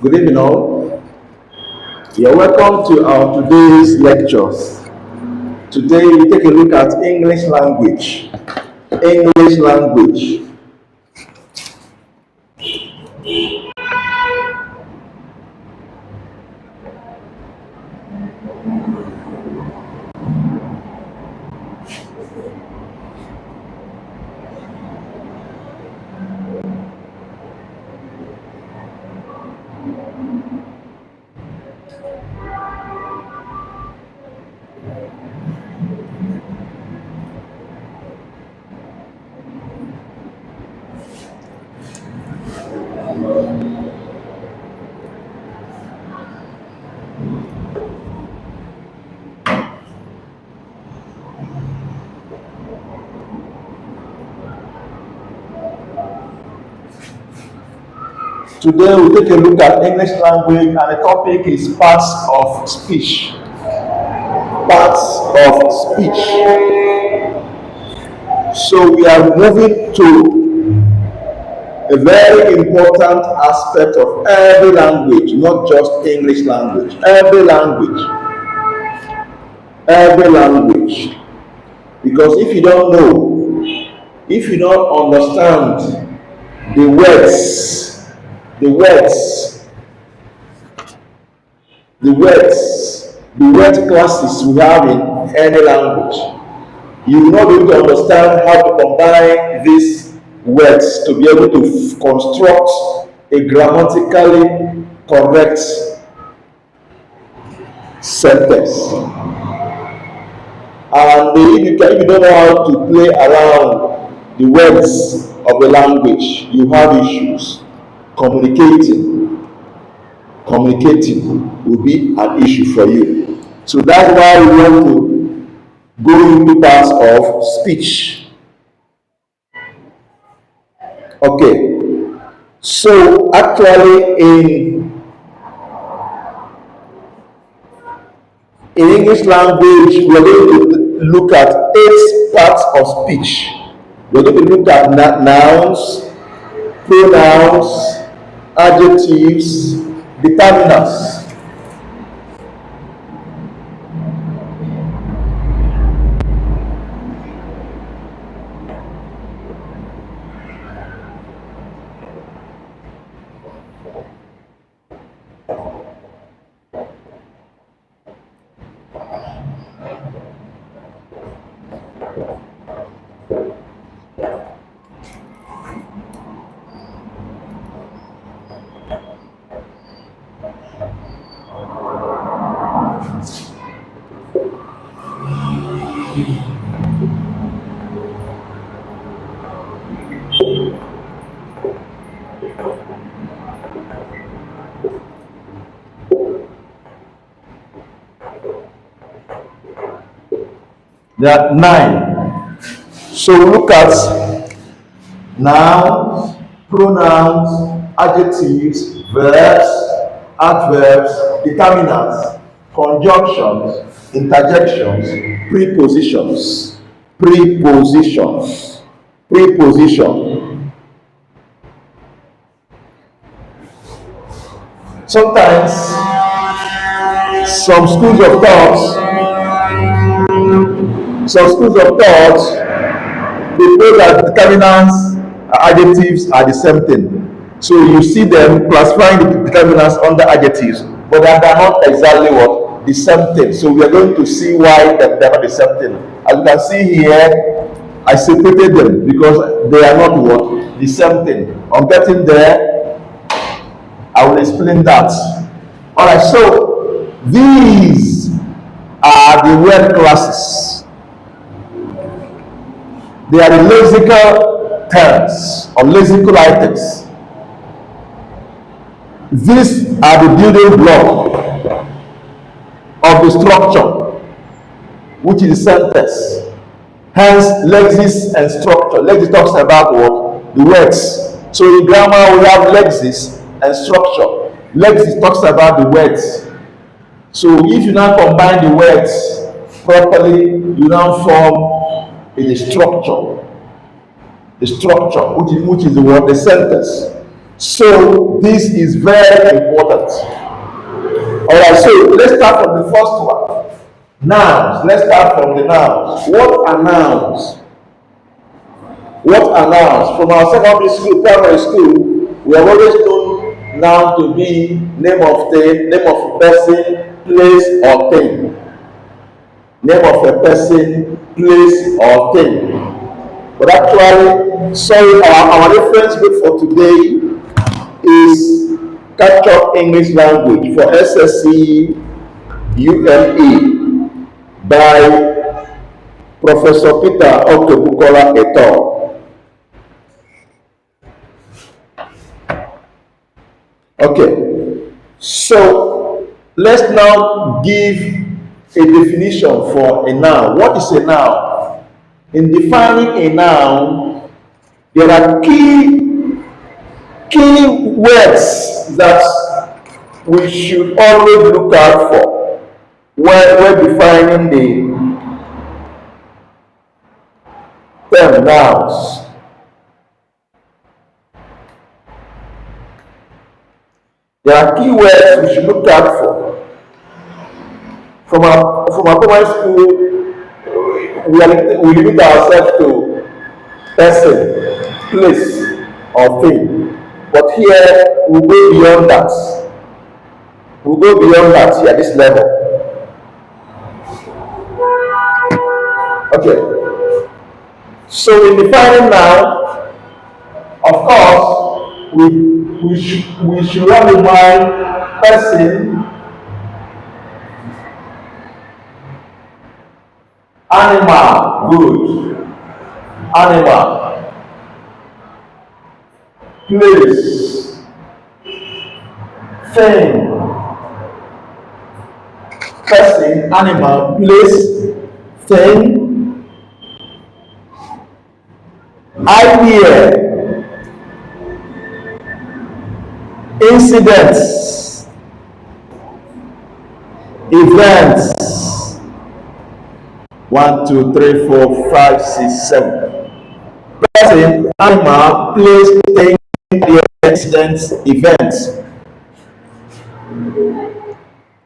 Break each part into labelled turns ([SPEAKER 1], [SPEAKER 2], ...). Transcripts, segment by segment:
[SPEAKER 1] Good evening, all. You're welcome to our today's lectures. Today we take a look at English language. English language. Today we take a look at English language, and the topic is parts of speech. Parts of speech. So we are moving to a very important aspect of every language, not just English language. Every language. Every language. Because if you don't know, if you don't understand the words, the word classes we have in any language, you will not be able to understand how to combine these words to be able to construct a grammatically correct sentence. And if you don't know how to play around the words of the language, you have issues. Communicating will be an issue for you. So that's why we want to go into parts of speech. Okay. So actually in English language, we're going to look at 8 parts of speech. We're going to look at nouns, pronouns, adjectives, determinants. There are 9. So look at nouns, pronouns, adjectives, verbs, adverbs, determinants, conjunctions, interjections, prepositions. Preposition. Sometimes some schools of thought they know that determinants and adjectives are the same thing. So you see them classifying the determinants under adjectives, but they are not exactly what? The same thing. So we are going to see why they are not the same thing. As you can see here, I separated them because they are not what? The same thing. On getting there, I will explain that. Alright, so these are the word classes. They are the lexical terms or lexical items. These are the building block of the structure, which is the sentence. Hence, lexis and structure. Lexis talks about what? The words. So in grammar, we have lexis and structure. Lexis talks about the words. So if you now combine the words properly, you now form a structure. The structure, which is the word, the sentence. So this is very important. All right, so let's start from the first one. Nouns. Let's start from the nouns. What are nouns? What are nouns? From our secondary school, primary school, we have always known noun to be name of thing, name of a person, place, or thing. Name of a person, place, or thing. But actually, sorry, our reference book for today is Capture English Language for SSC UME by Professor Peter Okebukola et al. Okay, so let's now give a definition for a noun. What is a noun? In defining a noun, there are key words that we should always look out for when we're defining the term nouns. There are key words we should look out for. From our primary school, we limit ourselves to person, place, or thing. But here, we'll go beyond that. We'll go beyond that here at this level. Okay. So in defining noun, of course, we should have in mind person, animal, good, animal, place, thing, person, animal, place, thing, idea, incidents, events. 1, 2, 3, 4, 5, 6, 7. Person, animal, place, thing, incidents, events.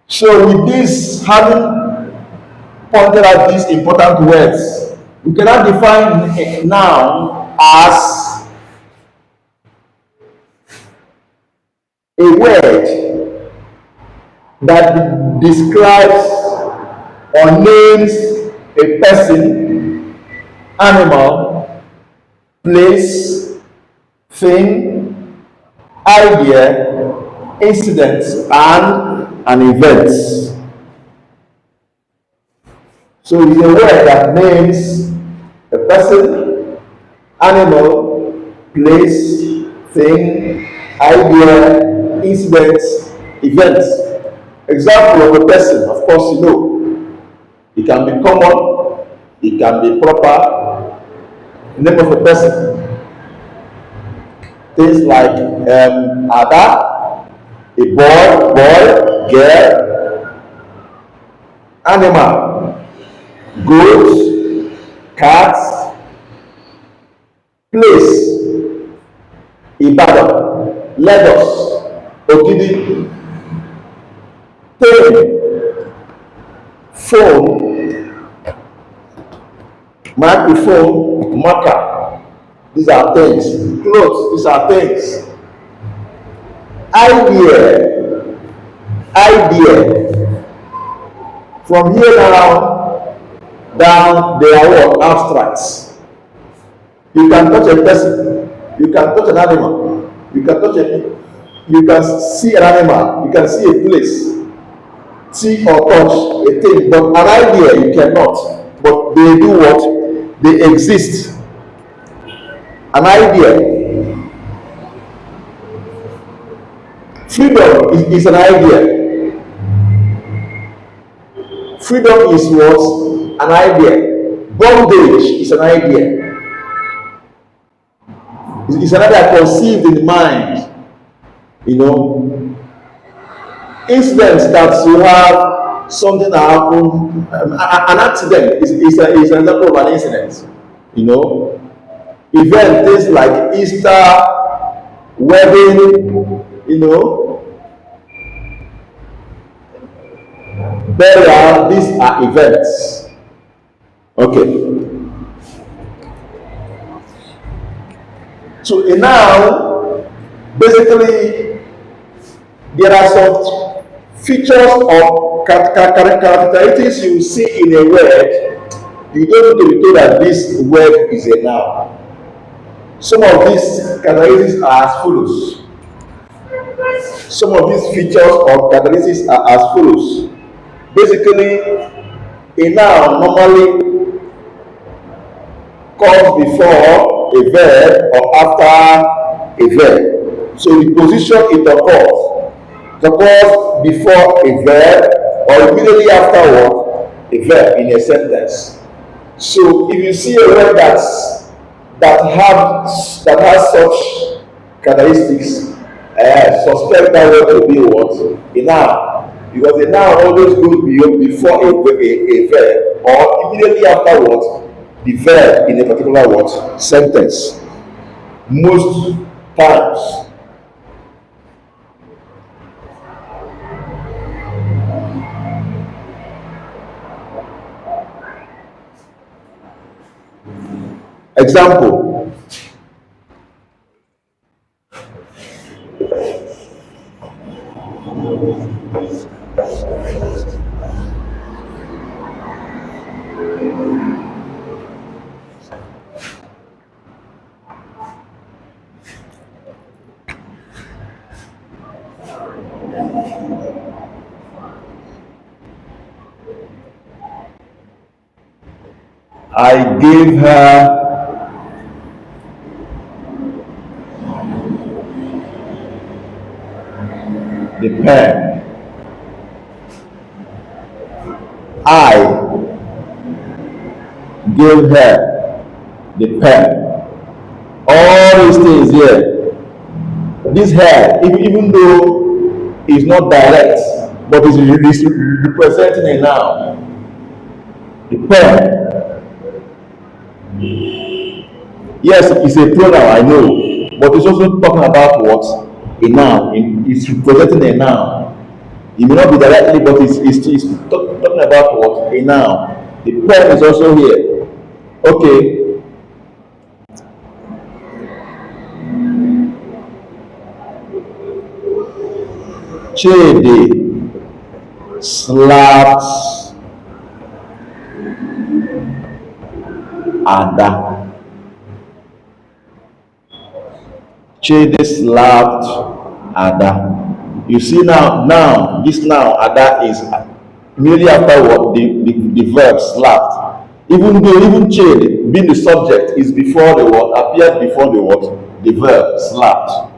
[SPEAKER 1] So with this, having pointed out these important words, we cannot define a noun as a word that describes or names a person, animal, place, thing, idea, incidents, and an event. So it's a word that names a person, animal, place, thing, idea, incidents, events. Example of a person, of course, you know. It can be common, it can be proper, name of a person. Things like Ada, a boy, girl, animal, goat, cat, place, Ibadan, Lagos, Ogidi, thing, phone, microphone, marker. These are things. Clothes, these are things. Idea. From here down they are what? Abstracts. You can touch a person, you can touch an animal, you can see an animal, you can see a place, see or touch a thing, but an idea you cannot. But they do what? They exist. An idea. Freedom is an idea. Freedom is what? An idea. Bondage is an idea. It's an idea conceived in the mind. You know, incidents that you have something that happened, an accident is an example of an incident. You know, event, things like Easter, wedding, burial. These are events. Okay. So now, basically, there are some features or characteristics you see in a word. You don't need to be told that this word is a noun. Some of these characteristics are as follows. Some of these features or characteristics are as follows. Basically, a noun normally comes before a verb or after a verb. So the position it occurs before a verb or immediately afterward a verb in a sentence. So if you see a word that has such characteristics, suspect that word to be what? A noun. Because a noun always goes before a verb or immediately afterwards the verb in a particular word sentence. Most times. Example. I gave her the pen. I gave her the pen. All these things here. This hair, even though it's not direct, but it's representing a noun. The pen. Yes, it's a pronoun, I know, but it's also talking about what? A noun. It's representing a noun. It may not be directly, but it's talking about what? A noun. The pen is also here. Okay. Chede slapped Ada. Chede slapped Ada. You see now this now Ada is immediately after what the verb slapped. Even Chede being the subject is before the word, appears before the word, the verb slapped.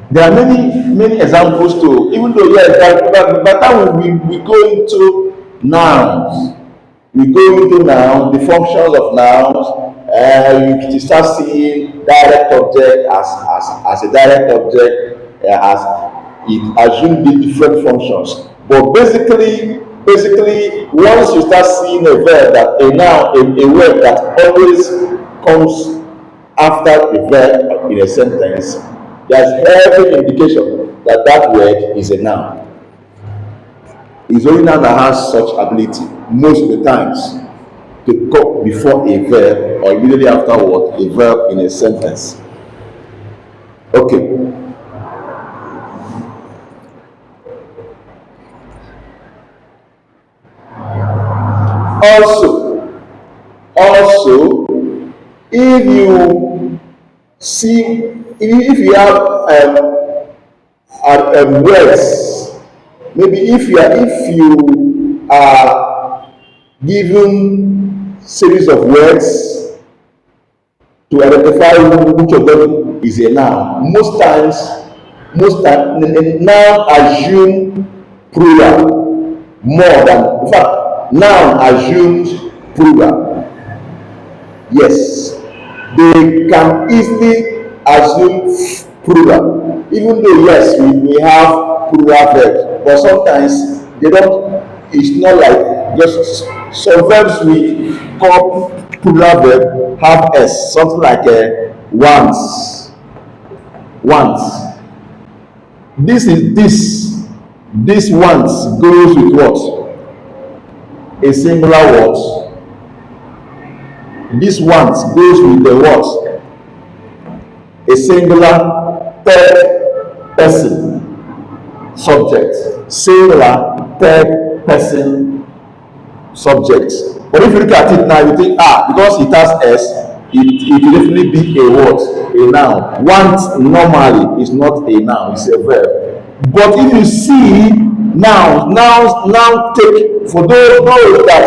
[SPEAKER 1] There are many examples too. Even though yes, by the time we go into nouns, the functions of nouns, you start seeing direct object as a direct object, as it assumes the different functions. But basically, once you start seeing a verb that a noun, a word that always comes after the verb in a sentence, there's every indication that that word is a noun. It's only noun that has such ability most of the times to come before a verb or immediately afterward a verb in a sentence. Okay. Also, if you see, if you have words, maybe if you are given series of words to identify which of them is a noun, most times noun assume plural more than, in fact, noun assumes plural. Yes, they can easily assume plural, even though yes, we have plural verbs, but sometimes they don't. It's not like just some verbs we call plural verb have s, something like once. Once. This once goes with what? A singular word. This once goes with the what? A singular third person subject. Singular third person subject. But if you look at it now, you think, because it has s, it will definitely be a what? A noun. Want normally is not a noun, it's a verb. But if you see nouns now take, for those that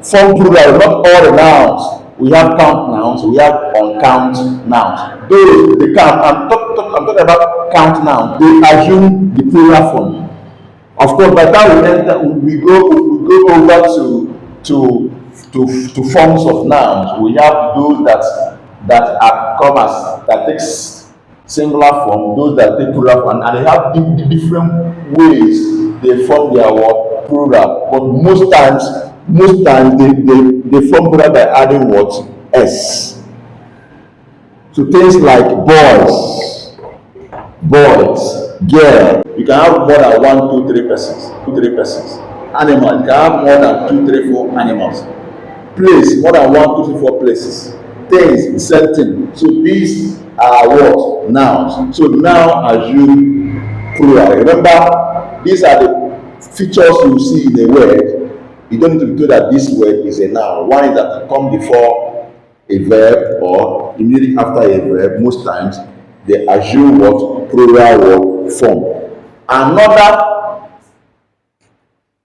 [SPEAKER 1] form plural, not all the nouns. We have count nouns, we have uncount nouns. Those the count, I'm talking about count nouns. They assume the plural form. Of course, by the time we go over to forms of nouns, we have those that are commas that takes singular form, those that take plural form, and they have the different ways they form their word plural. But most times they form plural by adding what? S. So things like boys, girl. You can have more than 1, 2, 3 persons. Animals, you can have more than 2, 3, 4 animals. Place, more than 1, 2, 3, 4 places. Things, certain. So these are what? Nouns. So now assume plural. Remember, these are the features you see in a word. You don't need to be told that this word is a noun. One is that it comes before a verb or immediately after a verb. Most times they assume what? Plural word form.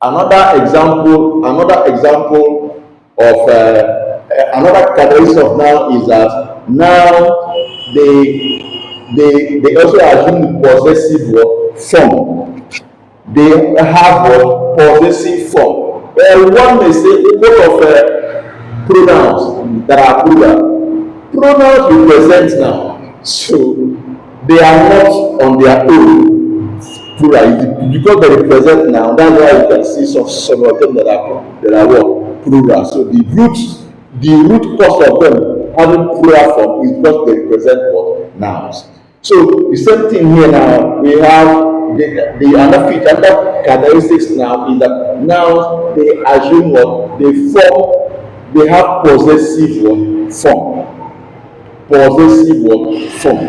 [SPEAKER 1] Another example of another characteristic of noun is that now they also assume possessive form. They have what? Possessive form. Well, one may say equal of pronouns that are plural. Pronouns represent noun, so they are not on their own plural. Because they represent noun, that's why you can see some of them that are what? Plural. So the root cause of them having plural form is because they represent what? Nouns. So the same thing here now, we have the other feature, other characteristics now is that nouns, they assume what? They have possessive form. Possessive form.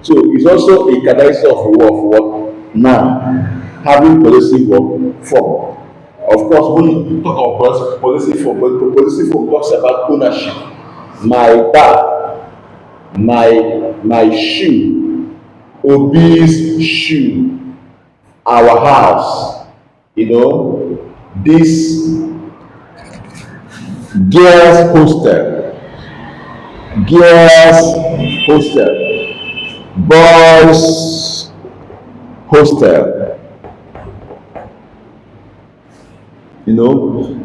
[SPEAKER 1] So it's also a characteristic of what? Noun, having possessive form. Of course, when you talk about possessive form, but possessive form talks about ownership. My bag, my shoe, Obi's shoe, our house, this girls hostel, boys hostel.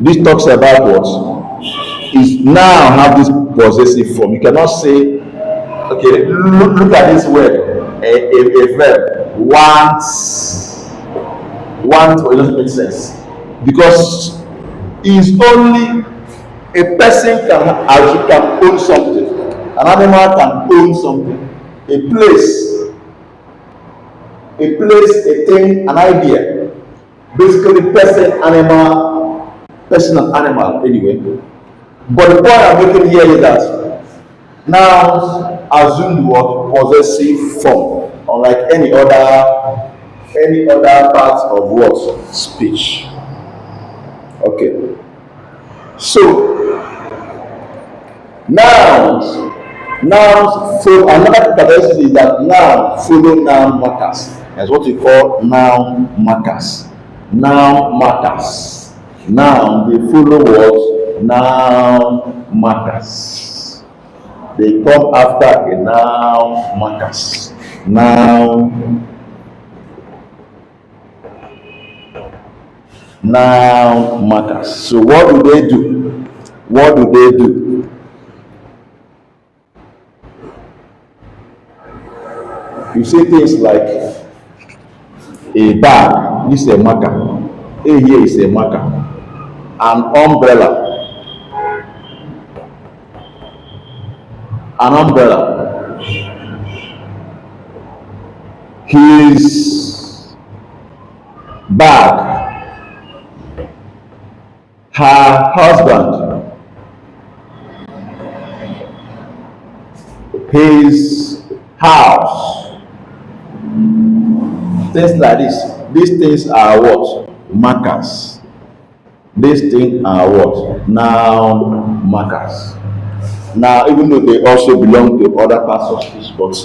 [SPEAKER 1] This talks about what is now have this possessive form. You cannot say, okay, look at this word, a verb, want, it doesn't make sense because it's only a person can own something, an animal can own something, a place, a thing, an idea. Basically, person and animal anyway. But the point I'm making here is that nouns assume what? Possessive form, unlike any other part of what? Speech. Okay. So nouns follow, another characteristic is that nouns follow noun markers. That's what we call noun markers. Noun markers. Noun, they follow what? Noun markers. They come after a noun markers. Noun markers. So what do they do? You say things like a bag, this is a marker. A here is a marker. An umbrella an umbrella. His bag, her husband, his house, things like this. These things are what? Markers. These things are what? Noun markers. Now, even though they also belong to other parts of speech, but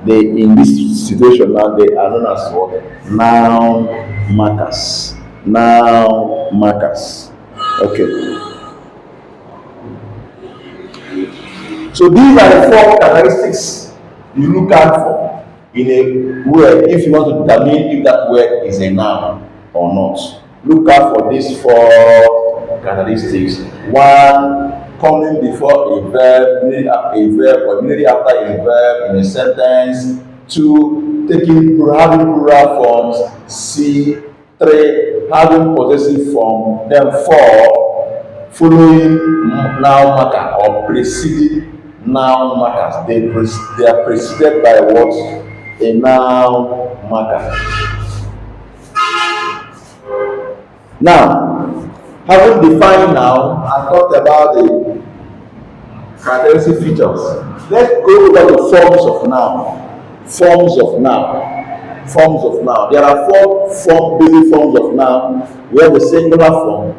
[SPEAKER 1] they in this situation now they are known as what? Noun markers. Noun markers. Okay. So these are the four characteristics you look out for in a word if you want to determine if that word is a noun or not. Look out for these four characteristics. One, coming before a verb, or immediately after a verb in a sentence. Two, having plural forms. C, three, having possessive form. Then four, following noun marker or preceding noun markers. They are preceded by what? A noun marker. Now, having defined noun and talked about the characteristic features, let's go over the forms of noun. Forms of noun. Forms of noun. There are four basic forms of noun. We have the singular form,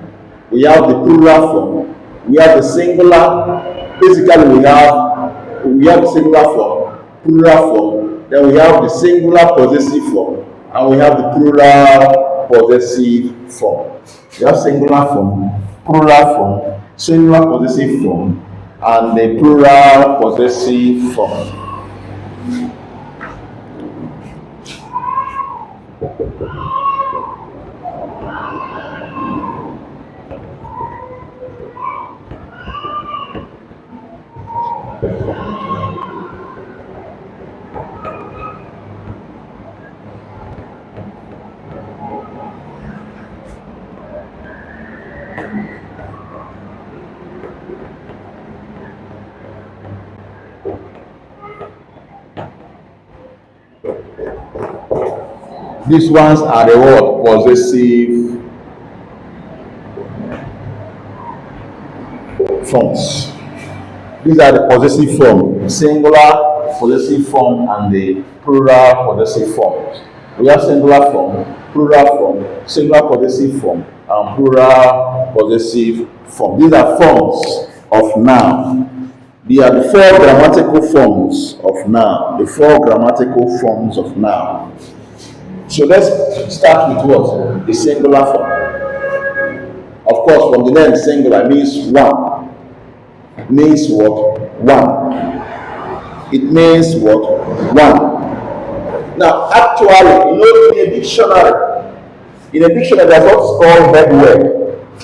[SPEAKER 1] we have the plural form, we have the singular. Basically, we have the singular form, plural form, then we have the singular possessive form, and we have the plural possessive form. We have singular form, plural form, singular possessive form, and the plural possessive form. These ones are the word possessive forms. These are the possessive form, singular possessive form and the plural possessive forms. We have singular form, plural form, singular possessive form, and plural possessive form. These are forms of noun. They are the four grammatical forms of noun. The four grammatical forms of noun. So let's start with what? The singular form. Of course, from the name singular means one. Means what? One. It means what? One. Now, actually, in a dictionary, there's what's called head word.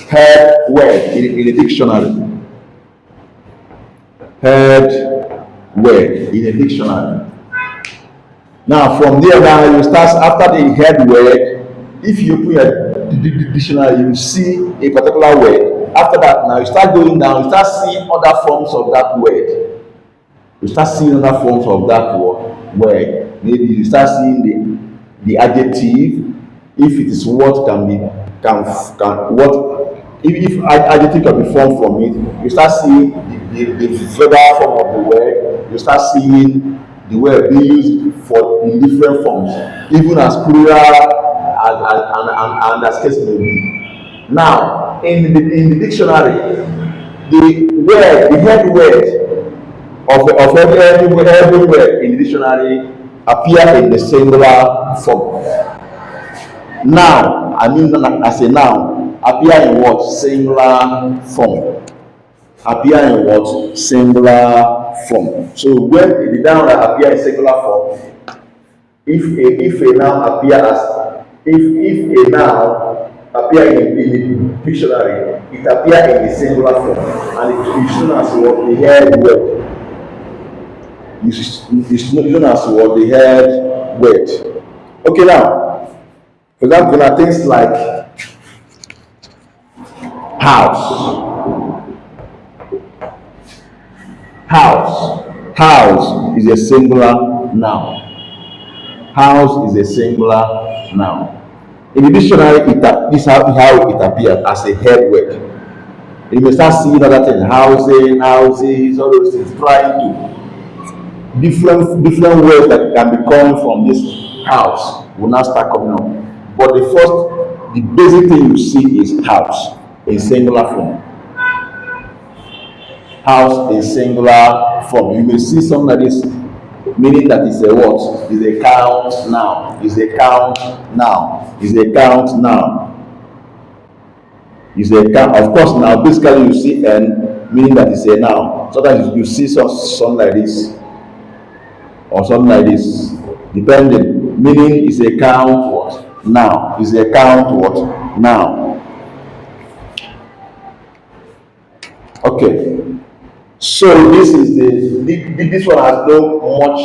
[SPEAKER 1] Head word in a dictionary. Head word in a dictionary. Now, from there, now you start after the head word. If you put a dictionary, you see a particular word. After that, now you start going down. You start seeing other forms of that word. You start seeing other forms of that word. Maybe you start seeing the adjective. If it is what can be what if adjective can be formed from it, you start seeing the verbal form of the word. You start seeing the word being used in different forms, even as plural and as case may be. Now, in the dictionary, the head word of every word in the dictionary appear in the singular form. Now, I mean as a noun, appear in what? Singular form. Appear in what? Singular form. So when the noun appear in singular form, if a noun appear as if a noun appear in the dictionary, it appear in the singular form, and it is known as what? The head word. It's known as what? The head word. Okay, now, for example, there are things like house. House is a singular noun. House is a singular noun. In the dictionary, this is how it appears as a head word. You may start seeing other things, housing, houses, all those things, trying to different words that can be coming from this house will now start coming up. But the basic thing you see is house in singular form. House in singular form. You may see something like this, meaning that is a what? Is a count now. Is a count now. Is a count now. Is a count. Of course, now basically you see n, meaning that is a noun. Sometimes you see something like this or something like this, depending. Meaning is a count what? Now. Is a count what? Now. Okay. So this is this one has no much.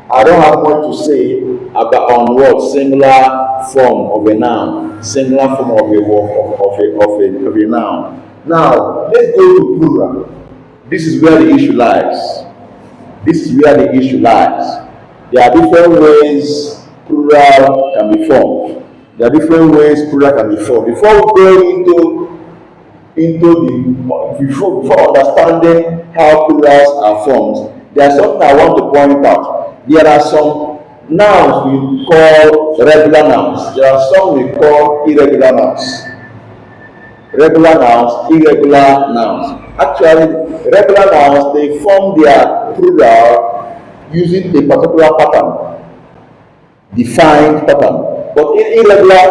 [SPEAKER 1] I don't have much to say about on what singular form of a noun, singular form of a noun. Now let's go to plural. This is where the issue lies. This is where the issue lies. There are different ways plural can be formed. There are different ways plural can be formed. Before we go before understanding how plurals are formed, there is something I want to point out. There are some nouns we call regular nouns. There are some we call irregular nouns. Regular nouns, irregular nouns. Actually, regular nouns, they form their plural using a particular pattern, defined pattern. But in irregular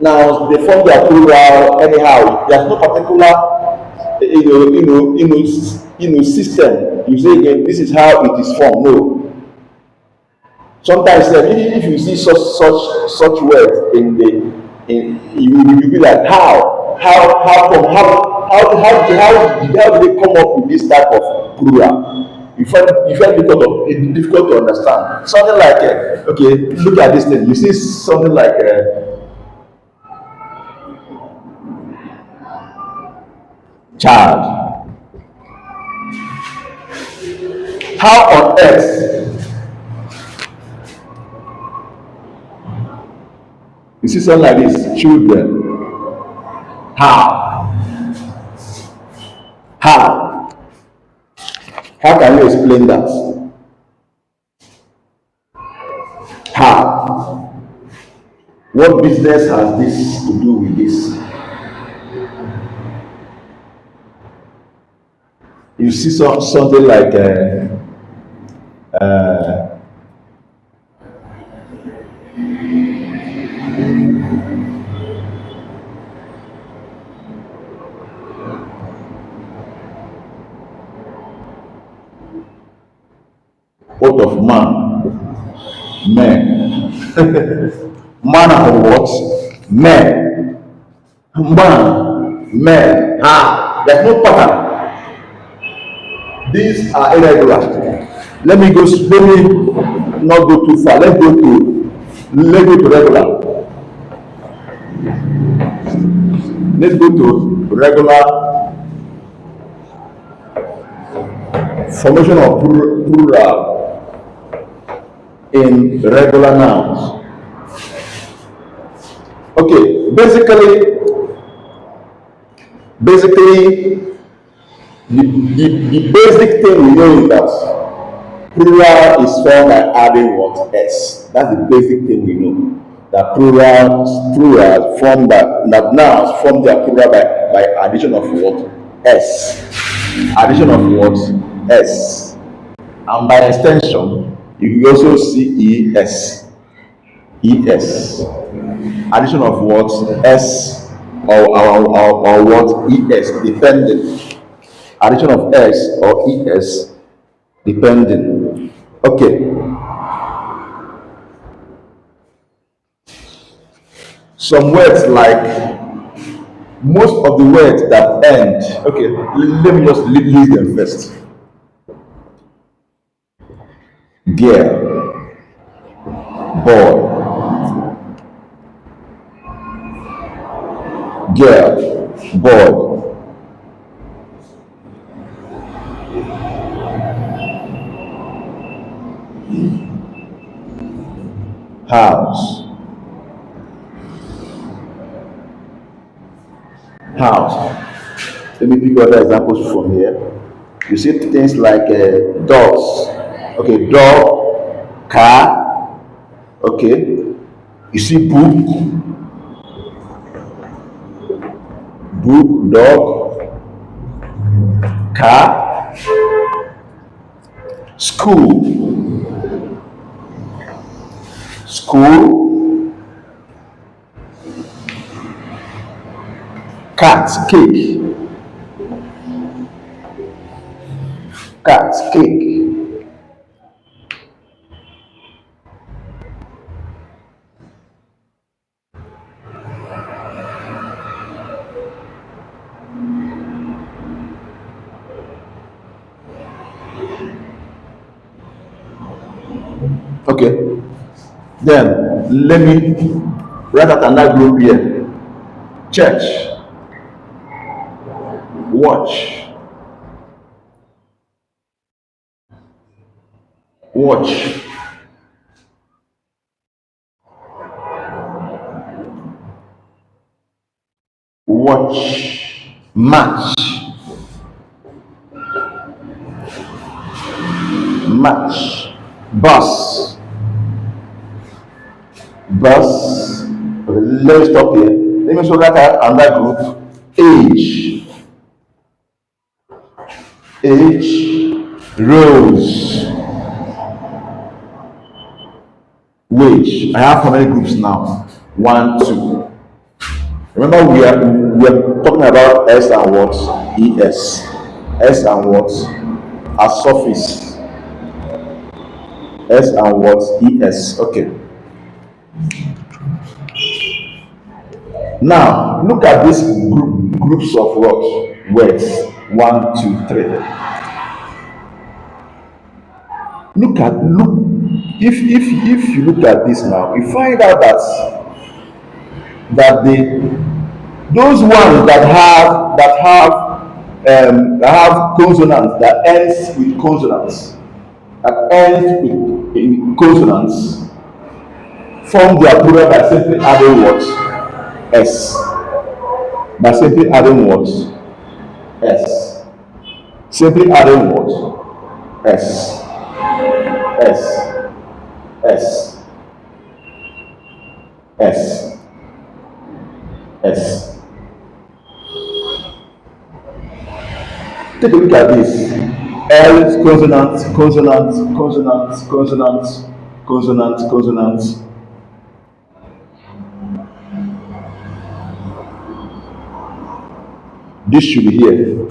[SPEAKER 1] nouns, they form their plural anyhow. There's no particular system. You say again, this is how it is formed. No. Sometimes if you see such words you will be like, how did they come up with this type of plural? You find it difficult to understand. Something like okay, look at this thing. You see something like child. How on earth? You see something like this, children. How? How? How can you explain that? How? What business has this to do with this? You see something like what of man? Men. Man of what? Men. Man. Men. There's no pattern. These are irregular. Let me not go too far. Let's go to regular. Let's go to regular formation of plural in regular nouns. Okay, basically the basic thing we know is that plural is formed by adding what? S. That's the basic thing we know. That plural formed that nouns form their plural by addition of what? S. Addition of what? S. And by extension, you can also see ES. ES. Addition of what? S or what? ES, depending. Addition of S or ES, depending. Okay. Some words like most of the words that end. Okay, let me just list them first. Girl, boy, girl, boy, House. House. Let me pick other examples from here. You see things like dogs. Okay, dog, car. Okay. You see book, dog, car, school, cat, cake. Okay. Then let me write out another group here. Church, watch, watch, watch, match, bus. Okay, let me stop here. Let me show that another group. Age, rose, wage. I have how many groups now? One, two. Remember, we are talking about S and what? ES. S and what? As suffix. S and what? ES. Okay. Now look at these groups of what? Words. One, two, three. Look. If you look at this now, you find out that those ones that have consonants that ends with consonants form their plural by simply adding what? S. By simply adding what? S. Simply adding what? S. S. S. S. S. Take a look at this. L consonant, consonant. This should be here.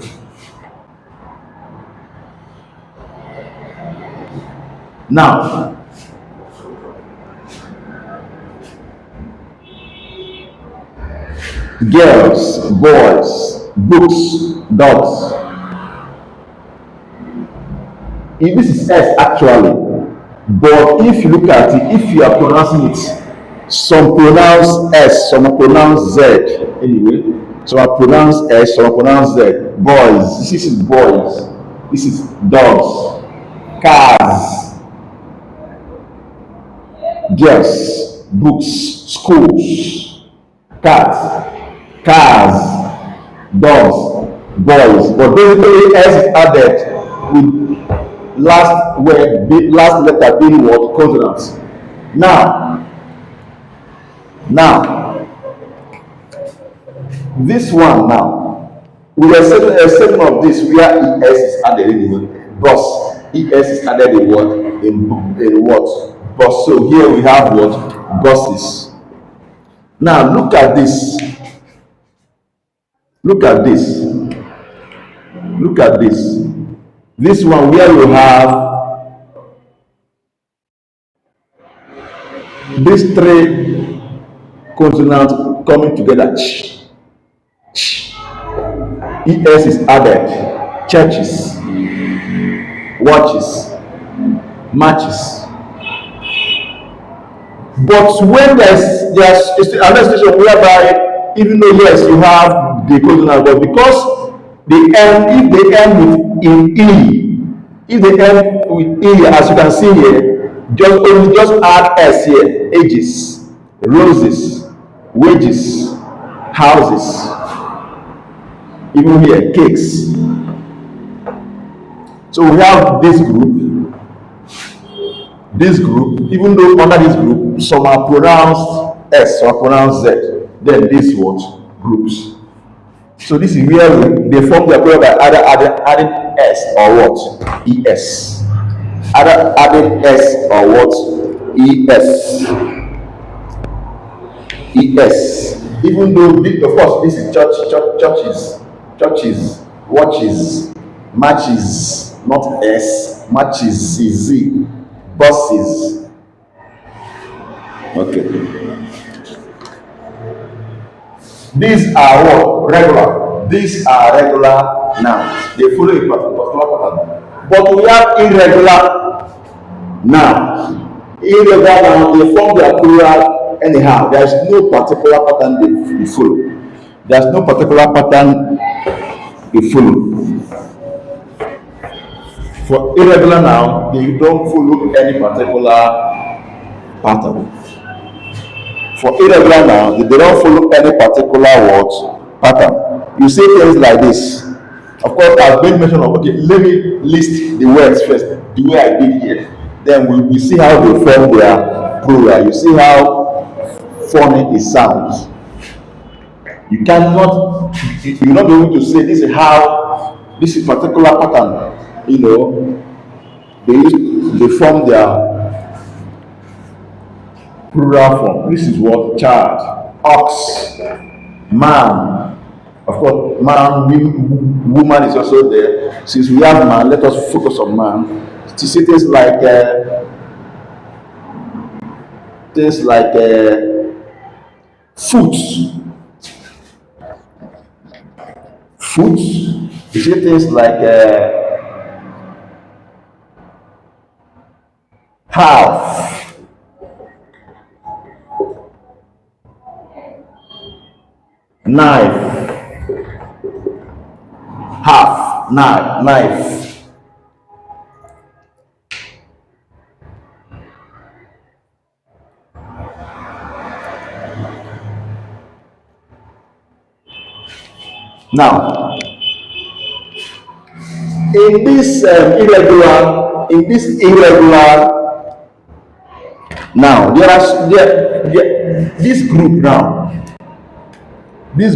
[SPEAKER 1] Now, girls, boys, books, dogs. This is S actually, but if you look at it, if you are pronouncing it, some pronounce S, some pronounce Z. Anyway, some are pronounced S, some are pronounced Z. Boys, this is boys. This is dogs. Cars, girls, books, schools, cars, dogs, boys. But basically, S is added with last letter being what? Consonants. Now, this one now, we are setting a segment of this where ES is added in bus. ES is added in what? In what? Bus. So here we have what? Buses. Now look at this. Look at this. This one where you have these three consonants coming together. ES is added. Churches, watches, matches. But when there's another situation whereby even though yes you have the consonant, but because if they end with E, as you can see here, Just add s here. Ages, roses, wages, houses, even here cakes. So we have this group, even though under this group some are pronounced s, some are pronounced z, then this what groups. So this is where they form their plural by either adding s or what es, either adding s or what es, es. Even though of course this is churches, watches, matches, not s, matches is z, buses. Okay, these are what regular. These are regular nouns. They follow a particular pattern. But we have irregular nouns. Irregular nouns, they form their plural anyhow. There is no particular pattern they follow. There is no particular pattern they follow. For irregular noun, they don't follow any particular pattern. For irregular noun, they don't follow any particular words pattern. You say things like this. Of course, I've made mention of, okay, let me list the words first, the way I did here. Then we see how they form their plural. You see how funny it sounds. You cannot, you're not able to say this is how, this is particular pattern. You know, they form their plural form. This is what child, ox, man. Of course, man, woman is also there. Since we have man, let us focus on man. To see things like foot. You see things like half, knife, half, knife. Now, in this irregular, now this group now, this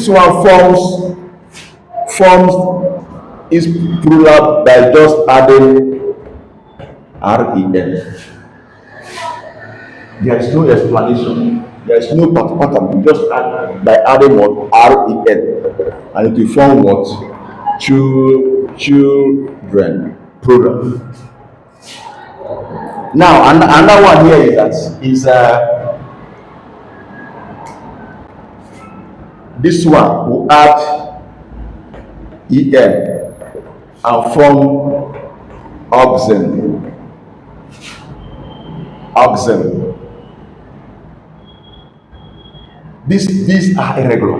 [SPEAKER 1] one forms is plural by just adding ren. There is no explanation. There is no pattern. You just add by adding what ren, and it will form what children plural. Now, another one here is this one will add en and form oxen. These are irregular.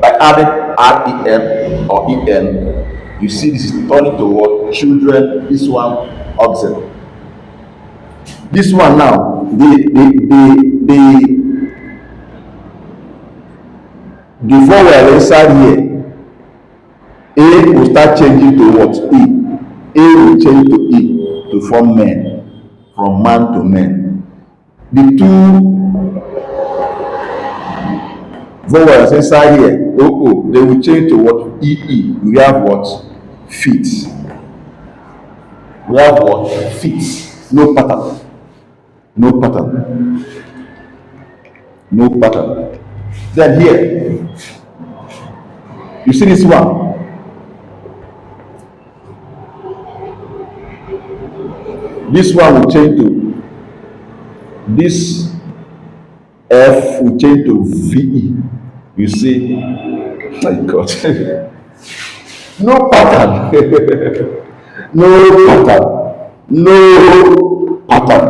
[SPEAKER 1] By adding ren or en, you see this is turning to what children. This one oxen. This one now, the vowel inside here, a will start changing to what e. A will change to e to form men, from man to men. The two vowels inside here, o, they will change to what ee. We have what feet. We have what feet. No pattern. Then here, you see this one. This one will change to, this F will change to VE. You see, my God, no pattern, no pattern.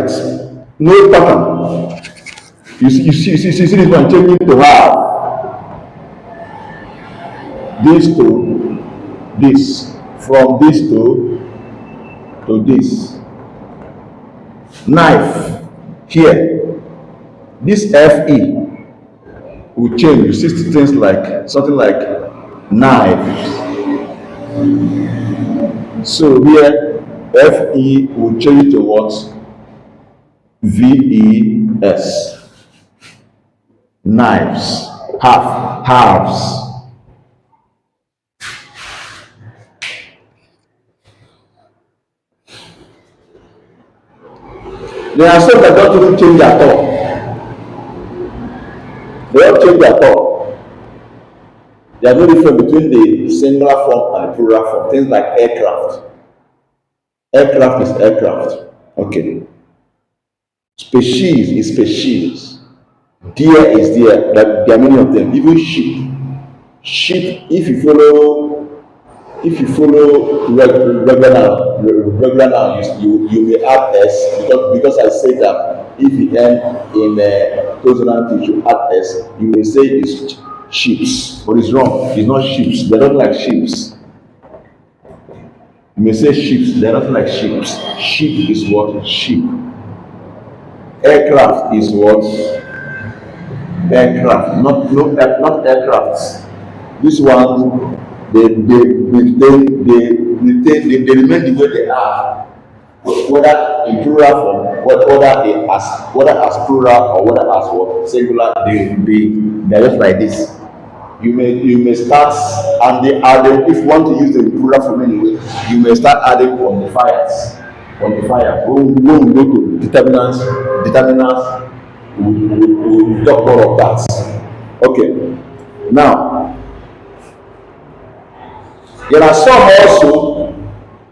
[SPEAKER 1] correct. No pattern. You see this one changing to have this to this, from this to this. Knife here. This FE will change. You see things like something like knives. So here FE will change to what? VES. Knives. Halves. There are some that don't even change at all. They don't change at all. There are no difference between the singular form and the plural form. Things like aircraft. Aircraft is aircraft. Okay. Species is species. Deer is deer. There are many of them. Even sheep. Sheep, if you follow regular now, you may add s, because I say that if you end in consonant, you add s, you may say it's sheeps, but it's wrong. It's not sheeps. They're not like sheeps. You may say sheeps. They're not like sheeps. Sheep is what? Sheep. Aircraft is what? Aircraft. Not aircrafts. This one, they remain the way they are, whether in plural form, whether as plural or whether as what singular. They're just like this. You may start and they add, if you want to use the plural form anyway, you may start adding quantifiers. When we go to determinants, we'll talk more of that. Okay. Now, there are some also,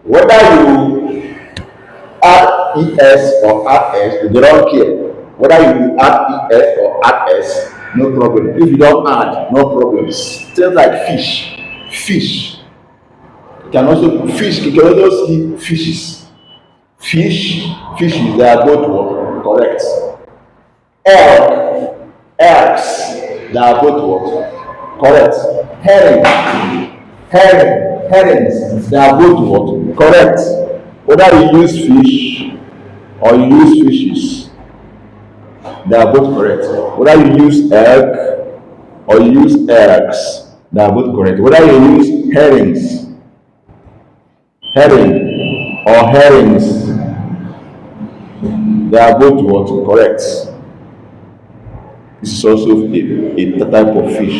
[SPEAKER 1] whether you add es or add s, they don't care. Whether you add es or add s, no problem. If you don't add, no problems. Things like fish. You can also see fishes. Fishes, they are both what? Correct. Eggs, they are both what? Correct. Herrings, they are both what? Correct. Whether you use fish or you use fishes, they are both correct. Whether you use egg or you use eggs, they are both correct. Whether you use herring or herrings, they are both what? Correct. This is also a type of fish.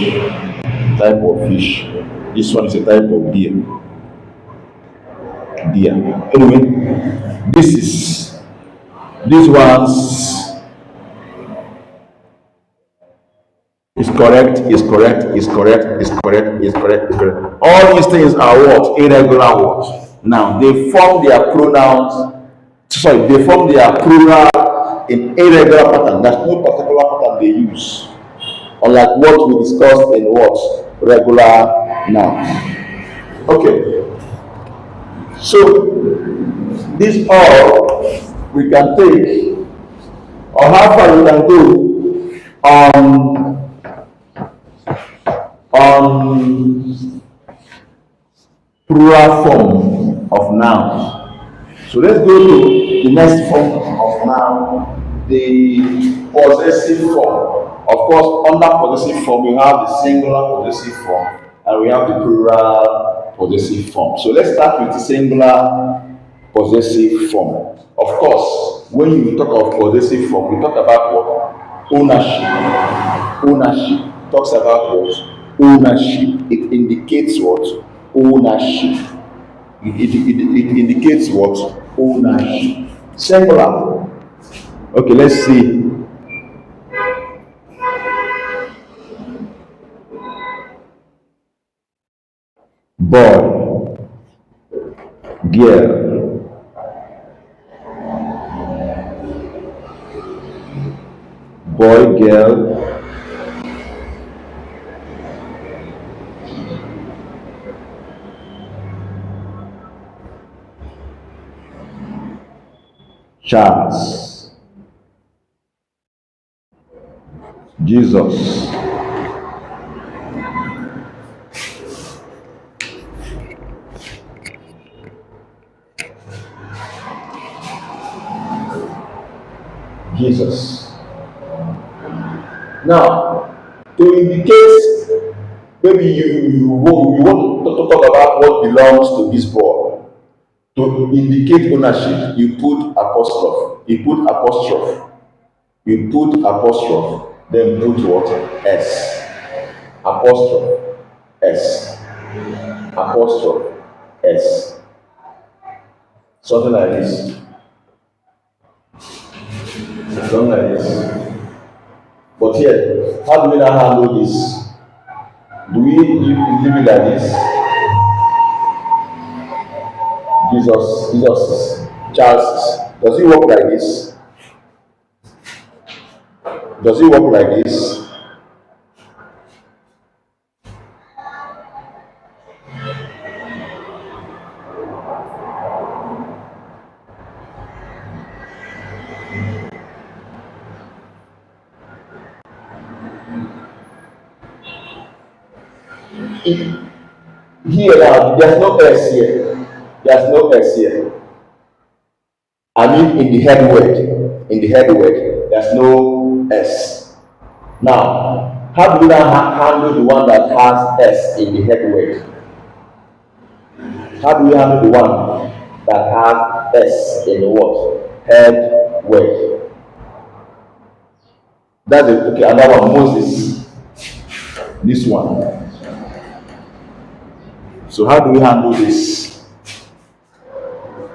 [SPEAKER 1] This one is a type of deer. Anyway, these ones is correct. All these things are what? Irregular words. Now they form their pronouns. They form their plural in irregular pattern. There's no particular pattern they use. Unlike what we discussed in what? Regular nouns. Okay. So this all we can take, or how far we can go on plural form of nouns. So let's go to the next form of noun, the possessive form. Of course, under possessive form, we have the singular possessive form and we have the plural possessive form. So let's start with the singular possessive form. Of course, when you talk of possessive form, we talk about what? Ownership. Talks about what? Ownership. It indicates what? Ownership. It indicates what? Ownership. Singular. Okay, let's see. Boy, girl, boy, girl, Charles. Jesus. Jesus. Now, to indicate maybe you want to talk about what belongs to this boy. To indicate ownership, you put apostrophe. You put apostrophe. Then put what? S. Apostrophe. S. Apostrophe. S. Something like this. Something like this. But here, how do we now handle this? Do we leave it like this? Jesus, Charles, does it work like this? Does it work like this? Here now, there's no S here. There's no S here. I mean, in the head word, there's no S. Now, how do we now handle the one that has S in the head word? How do we handle the one that has S in the what? Head word. That's it. Okay, another one, Moses. This one. So how do we handle this?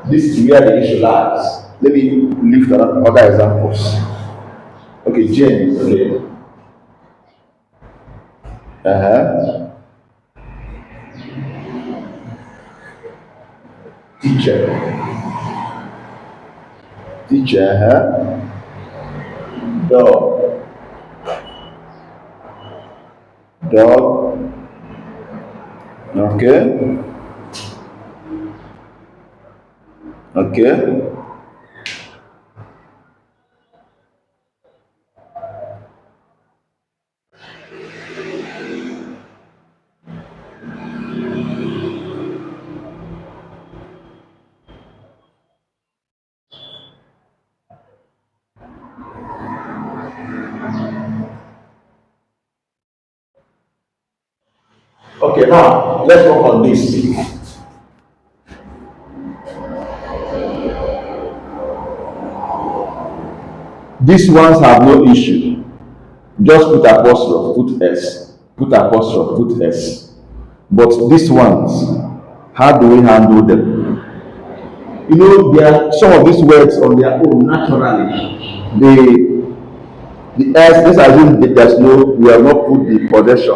[SPEAKER 1] This is where the issue lies. Let me lift other examples. Okay, James. Okay. Teacher. Dog. Okay. Okay, now let's work on this. These ones have no issue. Just put apostrophe, put S. Put apostrophe, put S. But these ones, how do we handle them? You know, there are some of these words on their own naturally. The S, let's assume that there's no, we have not put the possession,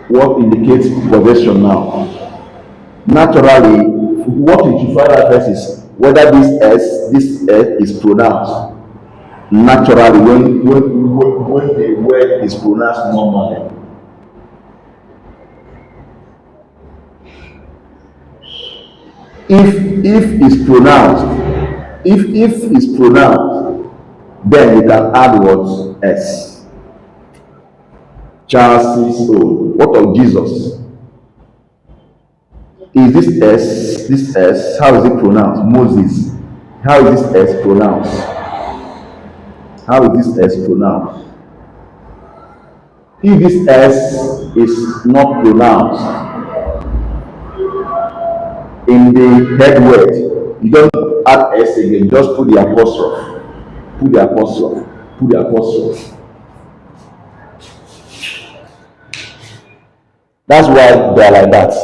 [SPEAKER 1] what indicates possession now. Naturally, what we should find out first is whether this S is pronounced. Naturally, when the word is pronounced normally. If it's pronounced, then you can add what? S. Charles' own. What of Jesus? Is this S, how is it pronounced? Moses. How is this S pronounced? If this S is not pronounced in the head word, you don't add S again, just put the apostrophe. That's why they are like that.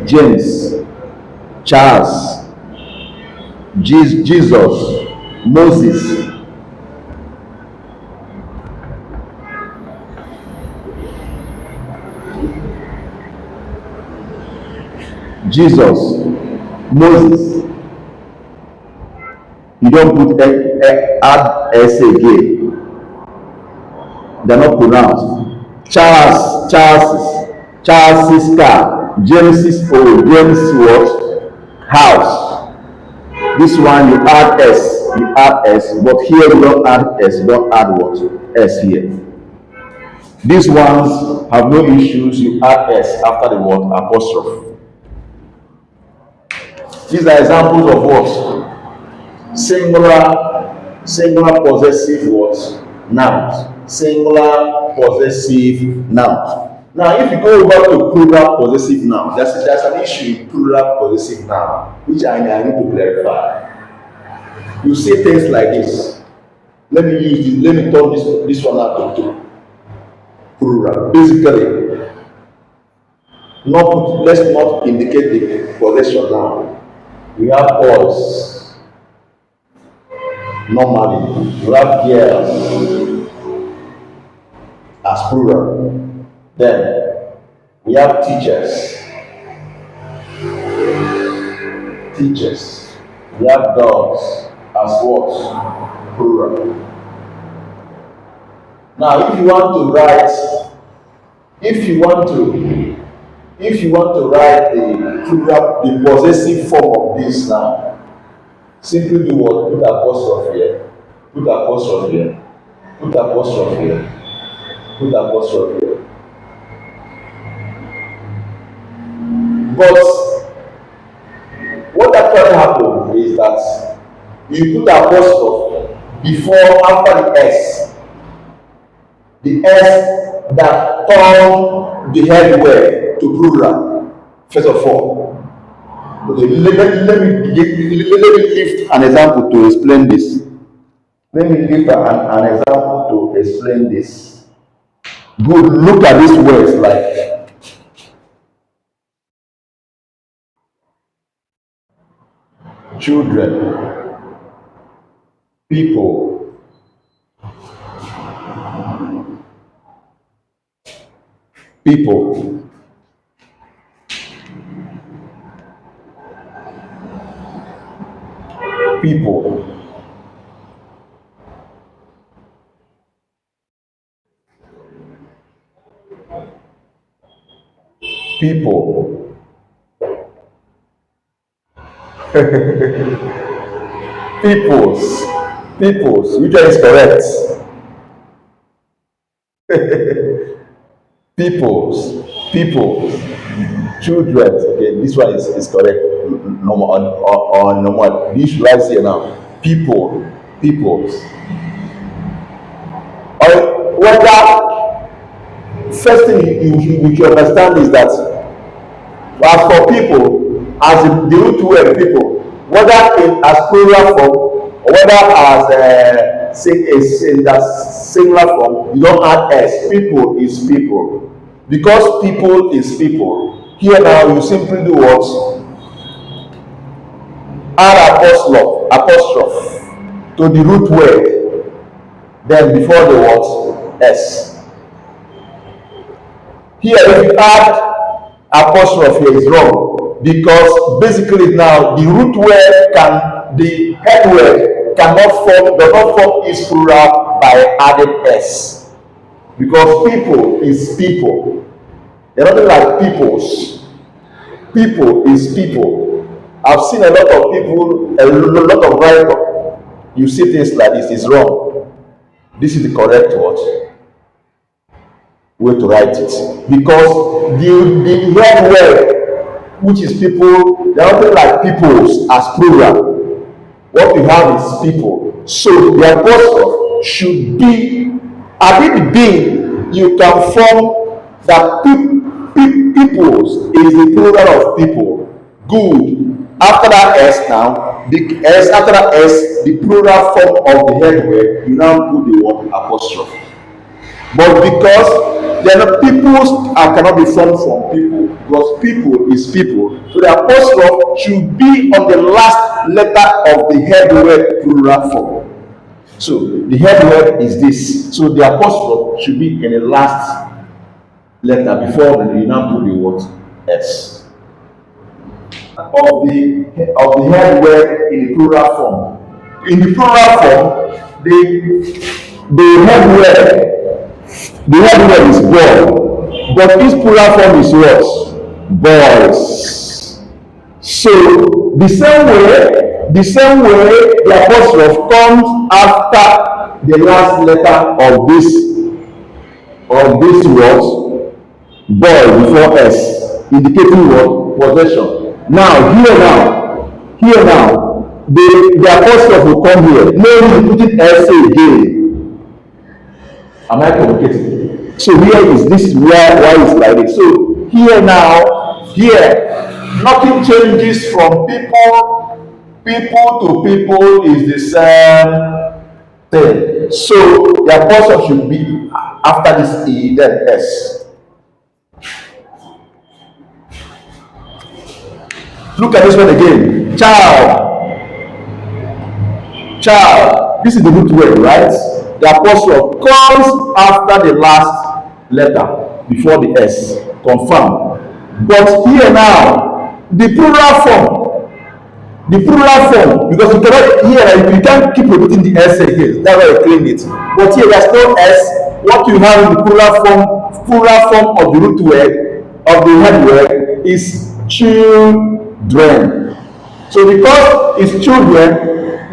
[SPEAKER 1] James, Charles, Jesus, Moses. don't put add s again. They're not pronounced. Charles's car. James's James what? House. This one you add s, but here you don't add s, you don't add what? S here. These ones have no issues, you add s after the word apostrophe. These are examples of what? Singular possessive words, nouns. Singular possessive nouns. Now, if you go over to plural possessive noun, there's an issue in plural possessive noun, which I need to clarify. You say things like this. Let me turn this one out to plural. Basically, let's not indicate the possession now. We have boys. Normally, we have girls as plural. Then we have teachers. We have dogs as what? Plural. Now, if you want to write the plural, the possessive form of this now, simply do what? Put apostrophe here, put apostrophe here, put apostrophe here, put apostrophe here. But what actually happened is that you put apostrophe after the s. The s that turned the head word to plural, first of all. Okay, let me lift an example to explain this. Let me give an example to explain this. Good, look at these words like children, people, people, peoples, which one is correct? peoples, children. Okay, this one is correct. Normal. This right here now. Peoples. Or whether first thing you should understand is that as for people, as the root word people, whether as plural form or whether as singular form, you don't add s. People is people. Because people is people, here now you simply do what? Add apostrophe to the root word, then before the word s. Here if you add apostrophe is wrong, because basically now the root word the head word does not form its plural by adding s, because people is people. They're nothing like peoples. People is people. I've seen a lot of write-up. You see things like this is wrong. This is the correct way to write it, because the head word, which is people, they're nothing like peoples as plural. What we have is people. So the apostrophe should be, you can form that peoples is the plural of people. Good. After that s now, after that s, the plural form of the head word, you now put the word apostrophe. But because there are peoples cannot be formed from people, because people is people, so the apostrophe should be on the last letter of the head word plural form. So the head word is this. So the apostrophe should be in the last letter before you now put the word s. Of the head word in the plural form, in the plural form, the head word is boy, but its plural form is what? Boys. So the same way the apostrophe comes after the last letter of this word boy before s, indicating what? Possession. Now the apostrophe will come here. No need putting s again. Am I communicating? So here is this why it's like this. So here nothing changes from people to people is the same thing. So the apostrophe should be after this e, then s. Look at this one again. Child. This is the root word, right? The apostrophe comes after the last letter before the s. Confirm. But here now, the plural form, because you cannot here, you can't keep repeating the s again. That's why I clean it. But here there's no s. What you have in the plural form of the root word of the head word is children. So because it's children,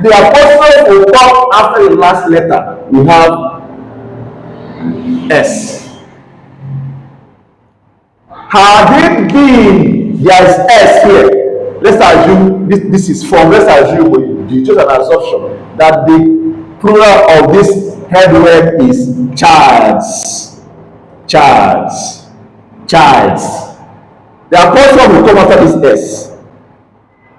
[SPEAKER 1] the apostrophe will come after the last letter. We have s. Had it been there is s here, let's assume this is form. Let's assume you choose an assumption that the plural of this head word is childs. The apostrophe will come after this s.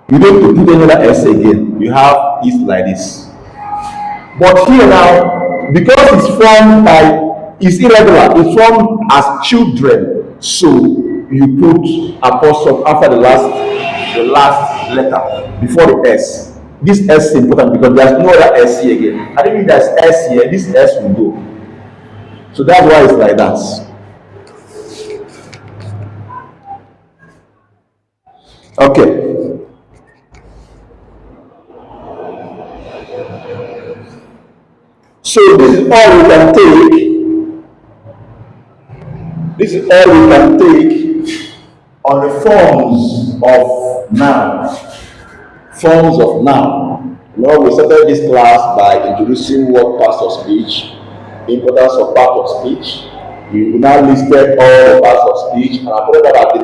[SPEAKER 1] You don't have to put any other s again. You have it like this. But here now, because it's irregular, it's formed as children. So you put apostrophe after the last letter before the s. This s is important because there's no other s here again. I think if there's s here, this s will go. So that's why it's like that. Okay. So this is all we can take on the forms of noun. We started this class by introducing what parts of speech, importance of part of speech. We now listed all the parts of speech, and I pointed out that the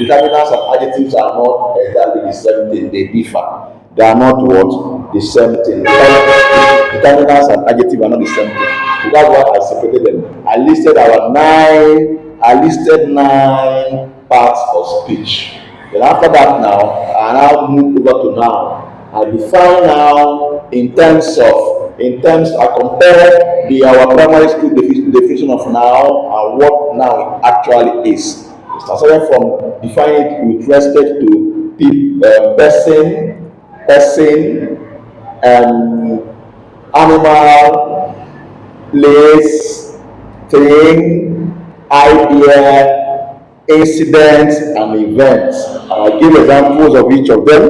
[SPEAKER 1] determinants and adjectives are not exactly the same thing. They differ. They are not what? The same thing. Determinants and adjectives are not the same thing. So that's why I separated them. I listed nine parts of speech. Then after that now, I now move over to noun. I define noun in terms I compare our primary school definition of noun and what noun actually is. I started from defining it with respect to person, animal, place, thing, idea, incidents, and events. And I give examples of each of them.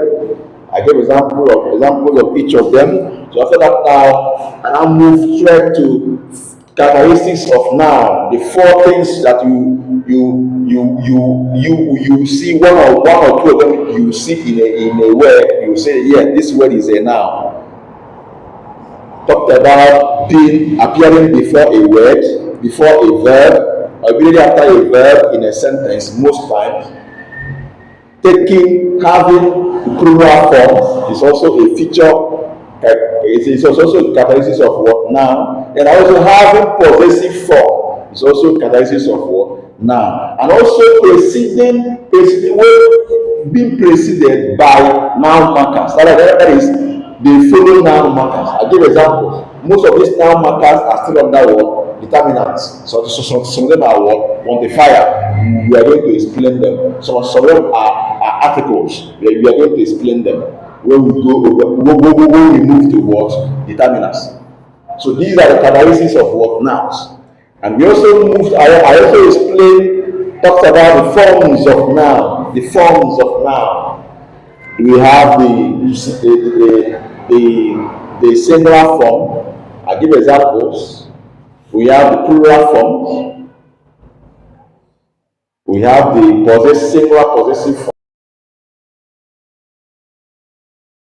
[SPEAKER 1] So after that now, and I move straight to characteristics of noun. The four things that you see, one or two of them you see in a word, you say, yeah, this word is a noun. Talked about appearing before a word, before a verb, or immediately after a verb in a sentence most times. Having plural form is also a feature. It is also characteristics of what? Noun. And also having possessive form is also characteristics of what? Noun. And also being preceded by noun markers. That is, the following noun markers. I give examples. Most of these noun markers are still under what? Determinants. So some of them are what? Quantifier. We are going to explain them. Some of them are articles. We are going to explain them when we move to what? Determinants. So these are the characteristics of what? Nouns. And we also I also talked about the forms of noun. We have the singular form. I give examples. We have the plural forms. We have the singular possessive form.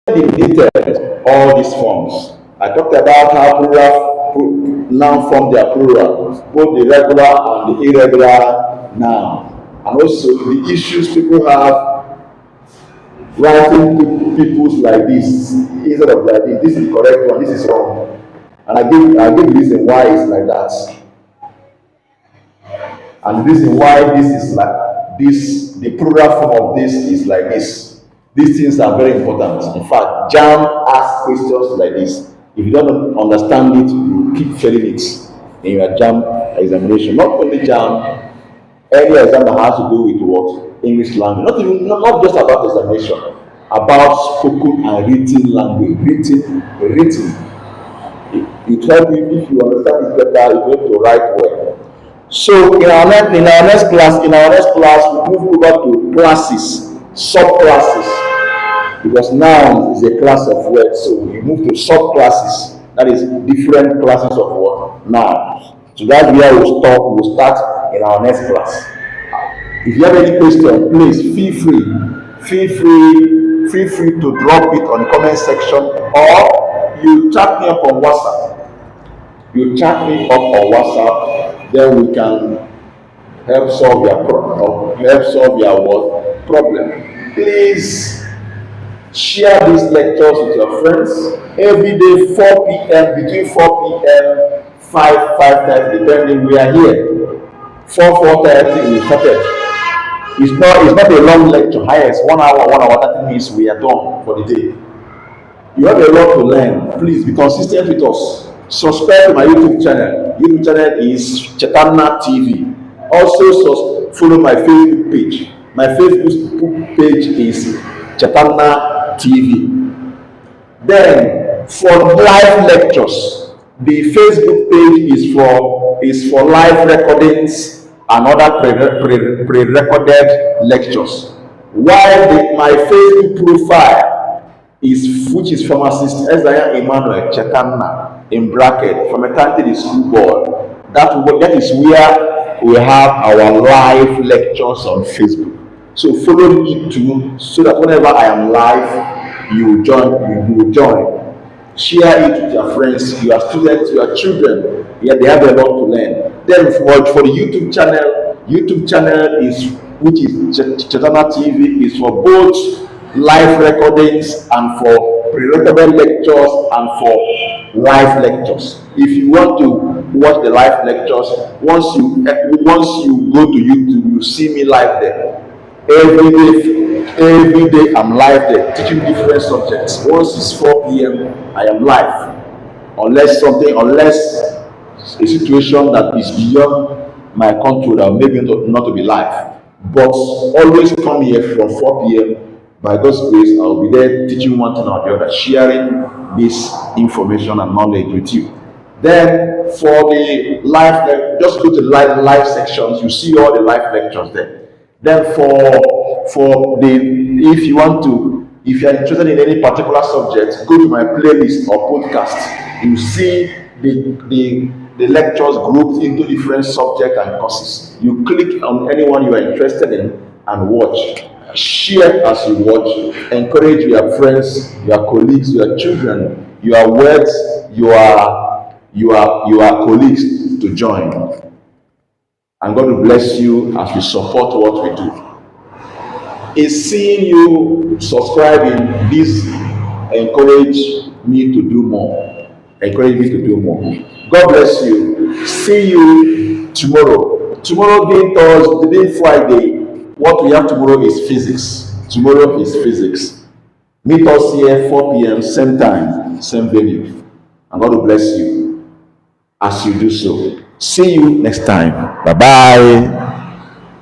[SPEAKER 1] Deleted all these forms. I talked about how noun form they are plural, both the regular and the irregular noun, and also the issues people have writing peoples like this instead of like this. This is the correct one. This is wrong, and I give the reason why it's like that, and the reason why this is like this. The plural form of this is like this. These things are very important. In fact, JAM asks questions like this. If you don't understand it, you keep failing it in your JAM examination. Not only JAM, any exam that has to do with what? English language. Not just about examination, about spoken and written language. Written. It helps you if you understand it better, you're going to write well. So in our next class, we move over to classes, subclasses, because noun is a class of words. So we move to subclasses. That is different classes of what? Nouns. So that's where we'll start in our next class. If you have any question, please feel free to drop it on the comment section, or you chat me up on WhatsApp. Then we can help solve your problem. Please share these lectures with your friends every day, 4 p.m. between 4 p.m. 5:30, depending. We are here 4:30. We started. It's not a long lecture. Highest 1 hour. That means we are done for the day. You have a lot to learn. Please be consistent with us. Subscribe to my YouTube channel. YouTube channel is Chaitanya TV. Also follow my Facebook page. My Facebook page is Chaitanya TV. Then for live lectures, the Facebook page is for live recordings and other pre-recorded lectures. While my Facebook profile which is pharmacist Isaiah Emmanuel Chaitanya in bracket from a country school board. That is where we have our live lectures on Facebook. So follow me too, so that whenever I am live, you will join. Share it with your friends, your students, your children. Yeah, they have a lot to learn. Then for the YouTube channel which is Chaitanya TV, is for both live recordings and for pre-recorded lectures and for live lectures. If you want to watch the live lectures, once you go to YouTube, you see me live there. Every day I'm live there teaching different subjects. Once it's 4 p.m. I am live, unless a situation that is beyond my control that maybe not to be live. But always come here from 4 p.m. By God's grace, I'll be there teaching one thing or the other, sharing this information and knowledge with you. Then for the live, just go to live sections. You see all the live lectures there. Then if you are interested in any particular subject, go to my playlist or podcast. You see the lectures grouped into different subjects and courses. You click on anyone you are interested in and watch. Share as you watch. Encourage your friends, your colleagues, your children, your words, your colleagues to join. And God will bless you as we support what we do. Is seeing you subscribing, this encourage me to do more. God bless you. See you tomorrow. Tomorrow being Thursday, being Friday. What we have tomorrow is physics. Meet us here 4 p.m. same time, same venue. And God will bless you as you do so. See you next time. Bye-bye.